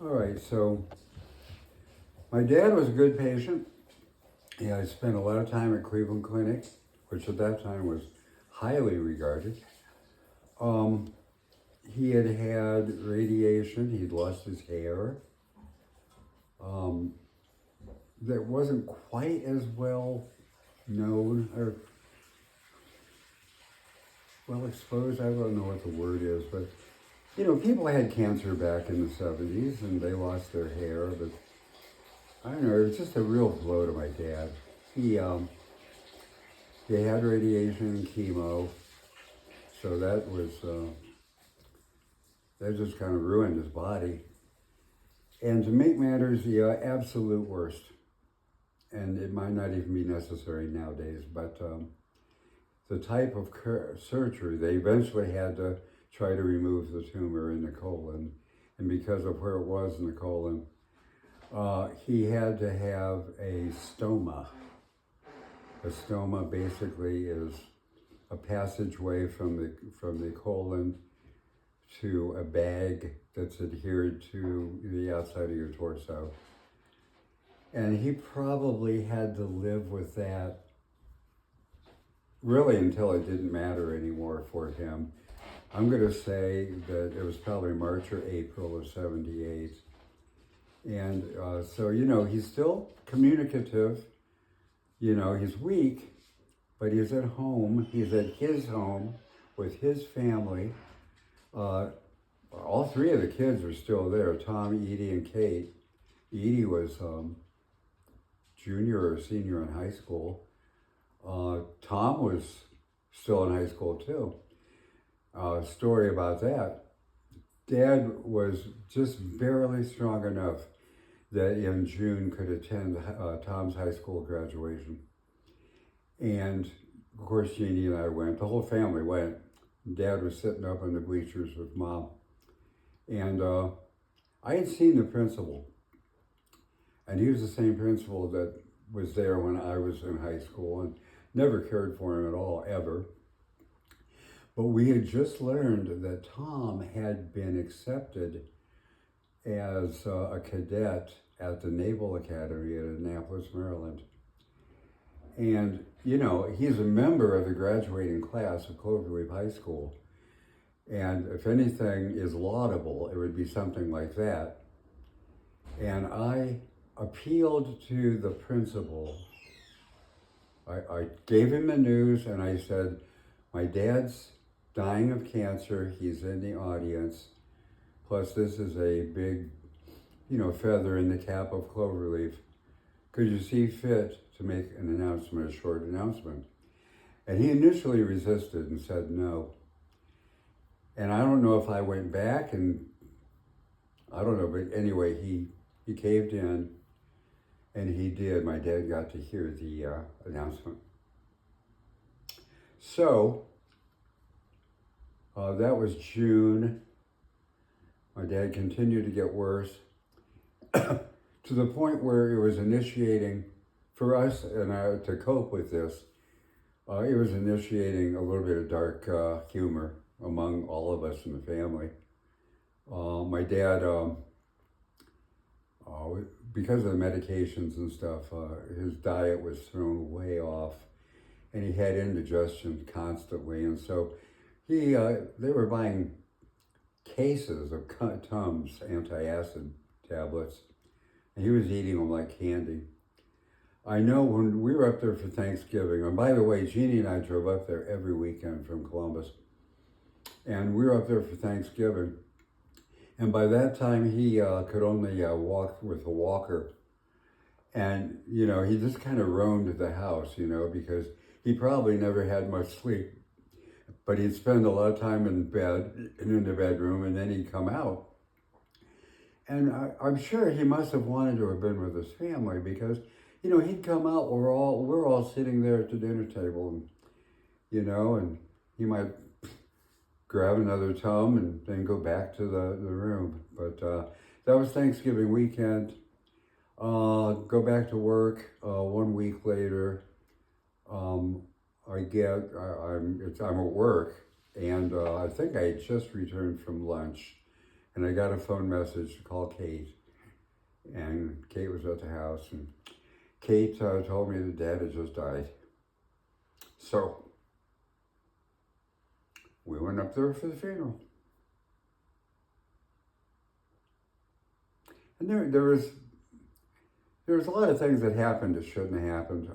All right, so my dad was a good patient. Yeah, I spent a lot of time at Cleveland Clinic, which at that time was highly regarded. Um, he had had radiation. He'd lost his hair. Um, that wasn't quite as well known or well exposed. I don't know what the word is, but people had cancer back in the 70s and they lost their hair. But I don't know. It was just a real blow to my dad. He um, he had radiation and chemo, so that just kind of ruined his body. And to make matters the absolute worst, and it might not even be necessary nowadays, but the type of surgery, they eventually had to try to remove the tumor in the colon. And because of where it was in the colon, he had to have a stoma. A stoma basically is a passageway from the colon to a bag that's adhered to the outside of your torso. And he probably had to live with that really until it didn't matter anymore for him. I'm going to say that it was probably March or April of 78. And so, he's still communicative. He's weak, but he's at home. He's at his home with his family. All three of the kids are still there, Tom, Edie, and Kate. Edie was junior or senior in high school. Tom was still in high school too. Story about that. Dad was just barely strong enough that in June could attend Tom's high school graduation. And of course, Jeannie and I went, the whole family went. Dad was sitting up in the bleachers with Mom. And I had seen the principal, and he was the same principal that was there when I was in high school, and never cared for him at all, ever. But we had just learned that Tom had been accepted as a cadet at the Naval Academy at Annapolis, Maryland. And, he's a member of the graduating class of Cloverleaf High School. And if anything is laudable, it would be something like that. And I appealed to the principal. I gave him the news and I said, my dad's dying of cancer. He's in the audience. Plus, this is a big, feather in the cap of Cloverleaf. Could you see fit to make an announcement, a short announcement? And he initially resisted and said no. And I don't know if I went back and I don't know, but anyway, he caved in and he did. My dad got to hear the announcement. So that was June. My dad continued to get worse to the point where it was initiating, for us and I to cope with this, it was initiating a little bit of dark humor among all of us in the family. My dad, because of the medications and stuff, his diet was thrown way off, and he had indigestion constantly, and so they were buying cases of Tums antacid tablets, and he was eating them like candy. I know when we were up there for Thanksgiving, and by the way, Jeannie and I drove up there every weekend from Columbus, and we were up there for Thanksgiving, and by that time he could only walk with a walker, and he just kind of roamed the house, because he probably never had much sleep, but he'd spend a lot of time in bed and in the bedroom, and then he'd come out. And I'm sure he must have wanted to have been with his family because, he'd come out, we're all sitting there at the dinner table, and he might grab another Tum and then go back to the room. But that was Thanksgiving weekend. Go back to work 1 week later. I'm at work, and I think I had just returned from lunch. and I got a phone message to call Kate. And Kate was at the house, and Kate told me that Dad had just died. So we went up there for the funeral. And there was a lot of things that happened that shouldn't have happened.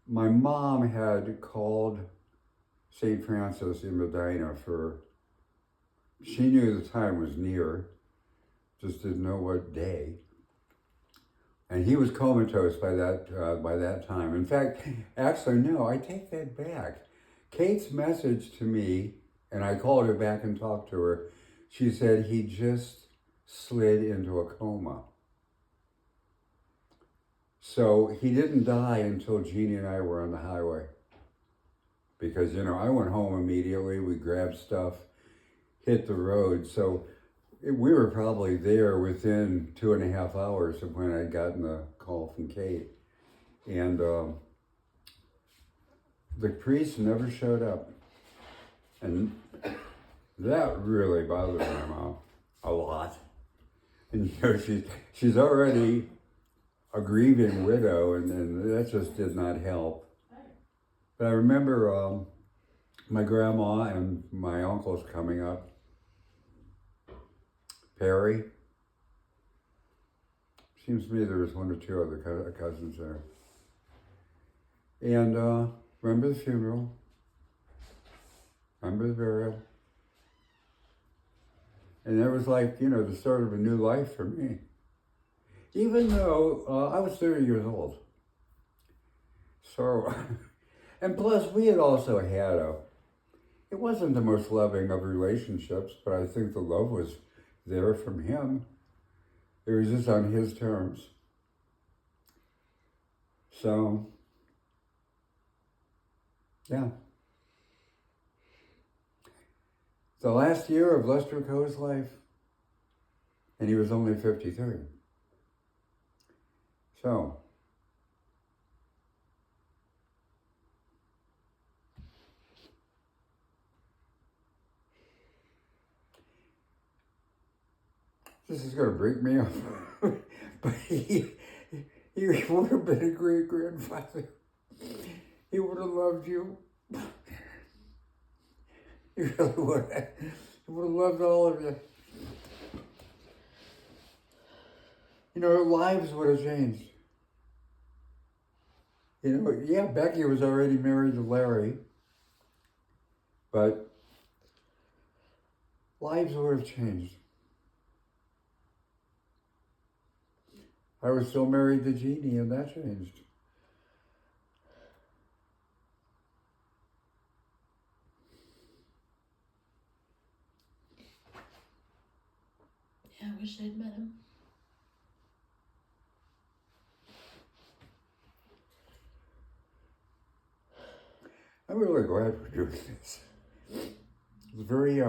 My mom had called St. Francis in Medina she knew the time was near, just didn't know what day. And he was comatose by that time. In fact, actually, no, I take that back. Kate's message to me, and I called her back and talked to her, she said he just slid into a coma. So he didn't die until Jeannie and I were on the highway. Because, I went home immediately, we grabbed stuff, hit the road. So we were probably there within 2.5 hours of when I'd gotten the call from Kate. And the priest never showed up. And that really bothered my mom a lot. And she's already a grieving widow, and that just did not help. But I remember my grandma and my uncles coming up. Perry. Seems to me there was 1 or 2 other cousins there. And remember the funeral. Remember the burial. And that was like, the start of a new life for me. Even though I was 30 years old. So, and plus we had also had it wasn't the most loving of relationships, but I think the love was there from him. It was just on his terms. So, yeah. The last year of Lester Coe's life, and he was only 53. So, this is going to break me up, but he would have been a great grandfather. He would have loved you. He really would have. He would have loved all of you. Our lives would have changed. Yeah, Becky was already married to Larry, but lives would have changed. I was still married to Jeannie, and that changed. Yeah, I wish I'd met him. I'm really glad we're doing this. It's very,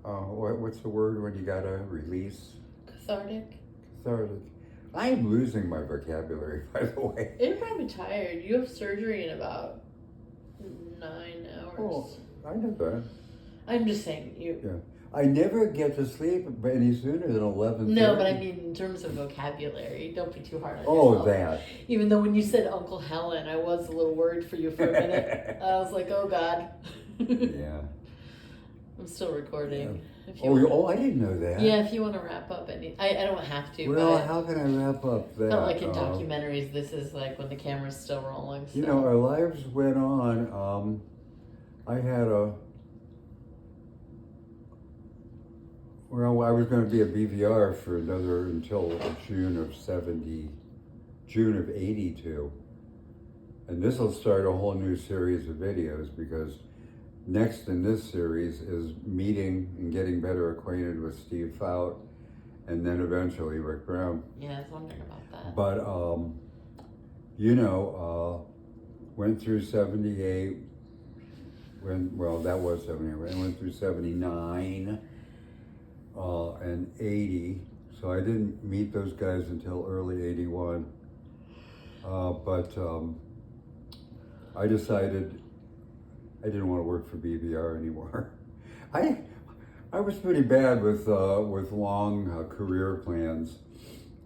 what's the word when you gotta release? Cathartic. Cathartic. I am losing my vocabulary, by the way. You're probably tired. You have surgery in about 9 hours. Oh, I know that. I'm just saying you. Yeah. I never get to sleep any sooner than 11:30. No, but I mean in terms of vocabulary, don't be too hard on yourself. yourself. Oh, that. Even though when you said Uncle Helen, I was a little worried for you for a minute. I was like, oh God. Yeah. I'm still recording. Yeah. If you I didn't know that. Yeah, if you want to wrap up I don't have to. Well, but how can I wrap up that? Not like in documentaries. This is like when the camera's still rolling. So. Our lives went on. I had I was going to be a BVR for until June of 82. And this will start a whole new series of videos, because next in this series is meeting and getting better acquainted with Steve Fout, and then eventually Rick Brown. Yeah, I was wondering about that. But, went through 78, that was 78, I went through 79, and 80, so I didn't meet those guys until early 81, but I decided I didn't want to work for BBR anymore. I I was pretty bad with long career plans.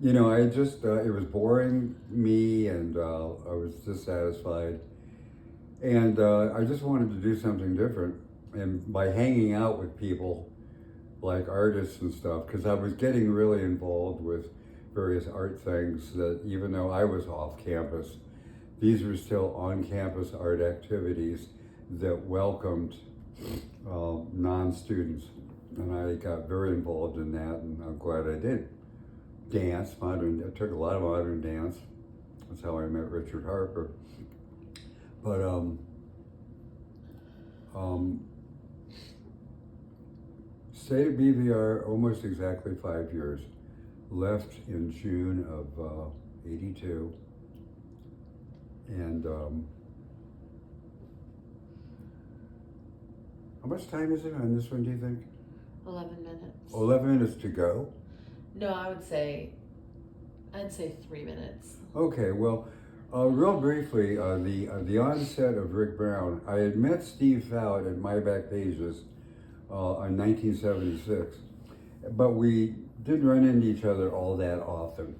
You know, I just it was boring me, and I was dissatisfied, and I just wanted to do something different. And by hanging out with people like artists and stuff, because I was getting really involved with various art things that even though I was off campus, these were still on campus art activities that welcomed non-students. And I got very involved in that, and I'm glad I did. Dance, modern, I took a lot of modern dance. That's how I met Richard Harper. But stayed at BVR almost exactly 5 years. Left in June of '82, and how much time is it on this one? Do you think? 11 minutes. 11 minutes to go. No, I'd say 3 minutes. Okay, well, real briefly, the onset of Rick Brown. I had met Steve Fowd at My Back Pages in 1976, but we didn't run into each other all that often.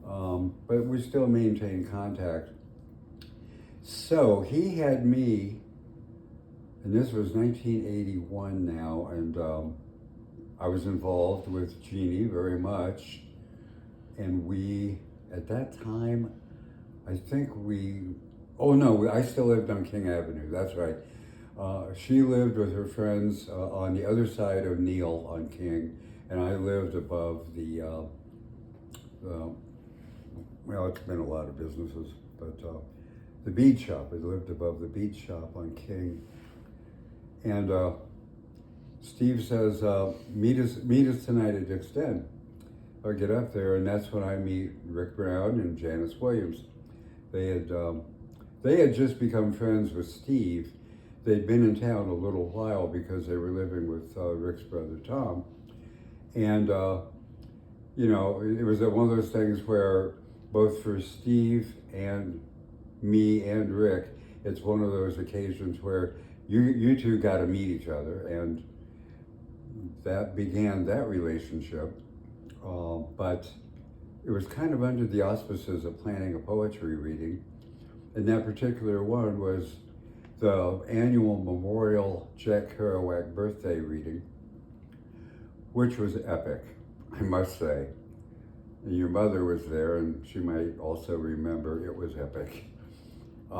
But we still maintained contact. So he had me, and this was 1981 now, and I was involved with Jeannie very much. And we, at that time, I think I still lived on King Avenue, that's right. She lived with her friends on the other side of Neal on King, and I lived above well, it's been a lot of businesses, but the bead shop. I lived above the bead shop on King. And Steve says, meet us tonight at Dick's Den. I get up there, and that's when I meet Rick Brown and Janice Williams. They had just become friends with Steve. They'd been in town a little while because they were living with Rick's brother Tom. And, you know, it was one of those things where both for Steve and me and Rick, it's one of those occasions where you two got to meet each other, and that began that relationship. But it was kind of under the auspices of planning a poetry reading, and that particular one was the annual Memorial Jack Kerouac birthday reading, which was epic, I must say. And your mother was there, and she might also remember it was epic. It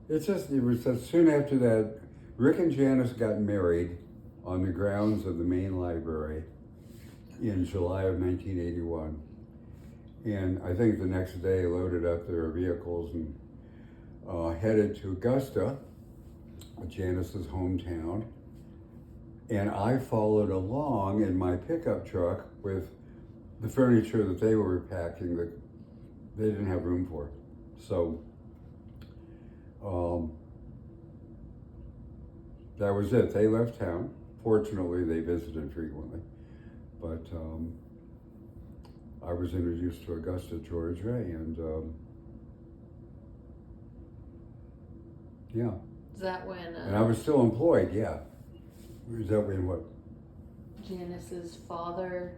was just soon after that, Rick and Janice got married on the grounds of the main library in July of 1981. And I think the next day loaded up their vehicles and headed to Augusta, Janice's hometown. And I followed along in my pickup truck with the furniture that they were packing that they didn't have room for. So that was it. They left town. Fortunately, they visited frequently. But I was introduced to Augusta, Georgia, and yeah. Is that when? And I was still employed, yeah. Is that when what? Janice's father.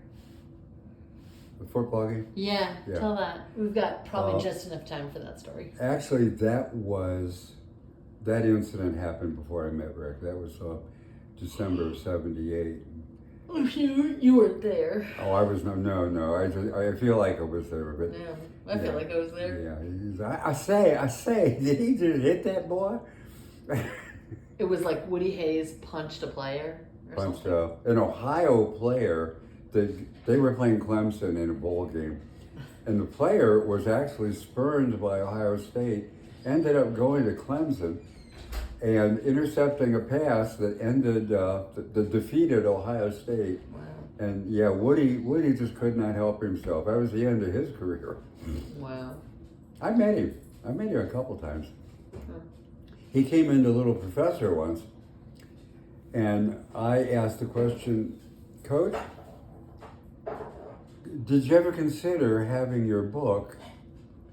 The football game? Yeah, Yeah. tell that. We've got probably just enough time for that story. Actually, that incident happened before I met Rick. That was December of '78. Oh, you weren't there. Oh, I was no. I feel like I was there, but Yeah, I feel like I was there. Yeah, I say, did he just hit that boy? It was like Woody Hayes punched a player or Punched something. an Ohio player. They were playing Clemson in a bowl game, and the player was actually spurned by Ohio State, ended up going to Clemson and intercepting a pass that ended that defeated Ohio State. Wow. And yeah, Woody just could not help himself. That was the end of his career. Wow. I met him a couple times. Huh. He came into Little Professor once, and I asked the question, Coach, did you ever consider having your book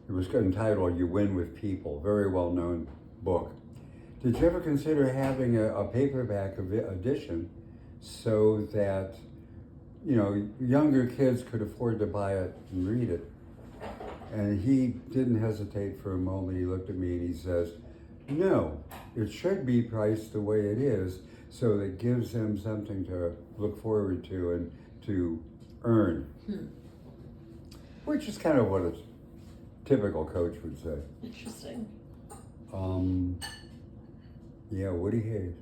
It was entitled You Win with People, very well known book. Did you ever consider having a paperback edition so that, you know, younger kids could afford to buy it and read it? And he didn't hesitate for a moment. He looked at me and he says, no, it should be priced the way it is, so that it gives them something to look forward to and to earn. Which is kind of what a typical coach would say. Interesting. Yeah, Woody Hayes.